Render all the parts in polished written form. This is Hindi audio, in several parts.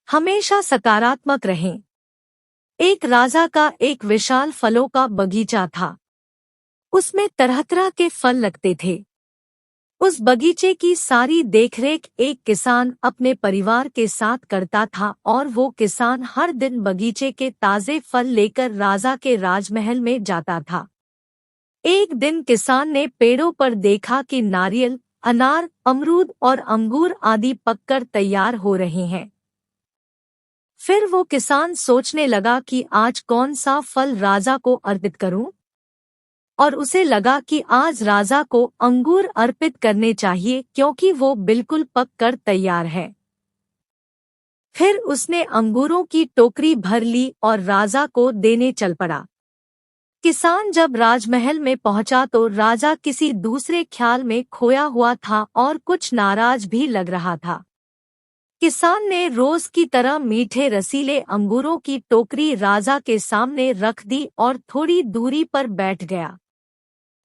हमेशा सकारात्मक रहें। एक राजा का एक विशाल फलों का बगीचा था। उसमें तरह तरह के फल लगते थे। उस बगीचे की सारी देखरेख एक किसान अपने परिवार के साथ करता था और वो किसान हर दिन बगीचे के ताजे फल लेकर राजा के राजमहल में जाता था। एक दिन किसान ने पेड़ों पर देखा कि नारियल, अनार, अमरूद और अंगूर आदि पककर तैयार हो रहे हैं। फिर वो किसान सोचने लगा कि आज कौन सा फल राजा को अर्पित करूं? और उसे लगा कि आज राजा को अंगूर अर्पित करने चाहिए क्योंकि वो बिल्कुल पक कर तैयार है। फिर उसने अंगूरों की टोकरी भर ली और राजा को देने चल पड़ा। किसान जब राजमहल में पहुंचा तो राजा किसी दूसरे ख्याल में खोया हुआ था और कुछ नाराज भी लग रहा था। किसान ने रोज की तरह मीठे रसीले अंगूरों की टोकरी राजा के सामने रख दी और थोड़ी दूरी पर बैठ गया।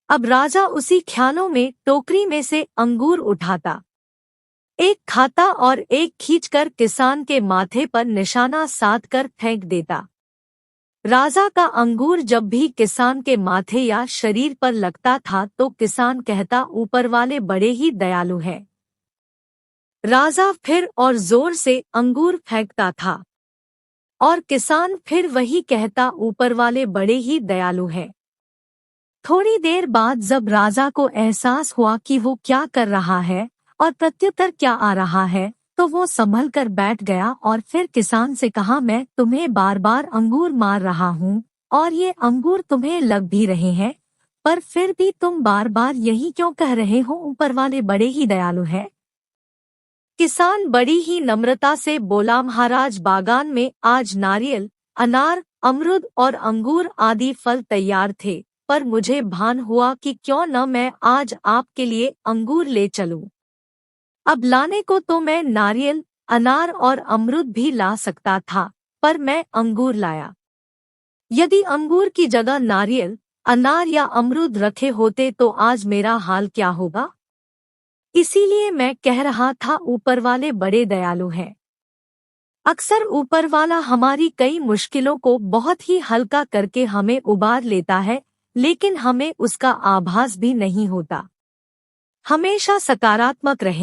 अब राजा उसी ख्यालों में टोकरी में से अंगूर उठाता, एक खाता और एक खींचकर किसान के माथे पर निशाना साधकर फेंक देता। राजा का अंगूर जब भी किसान के माथे या शरीर पर लगता था तो किसान कहता, ऊपर वाले बड़े ही दयालु हैं। राजा फिर और जोर से अंगूर फेंकता था और किसान फिर वही कहता, ऊपर वाले बड़े ही दयालु हैं। थोड़ी देर बाद जब राजा को एहसास हुआ कि वो क्या कर रहा है और प्रत्युत्तर क्या आ रहा है, तो वो संभल कर बैठ गया और फिर किसान से कहा, मैं तुम्हें बार बार अंगूर मार रहा हूँ और ये अंगूर तुम्हें लग भी रहे हैं, पर फिर भी तुम बार बार यही क्यों कह रहे हो, ऊपर वाले बड़े ही दयालु हैं? किसान बड़ी ही नम्रता से बोला, महाराज, बागान में आज नारियल, अनार, अमरूद और अंगूर आदि फल तैयार थे, पर मुझे भान हुआ कि क्यों न मैं आज आपके लिए अंगूर ले चलूं। अब लाने को तो मैं नारियल, अनार और अमरूद भी ला सकता था, पर मैं अंगूर लाया। यदि अंगूर की जगह नारियल, अनार या अमरूद रखे होते तो आज मेरा हाल क्या होगा? इसीलिए मैं कह रहा था, ऊपर वाले बड़े दयालु हैं। अक्सर ऊपर वाला हमारी कई मुश्किलों को बहुत ही हल्का करके हमें उबार लेता है, लेकिन हमें उसका आभास भी नहीं होता। हमेशा सकारात्मक रहें।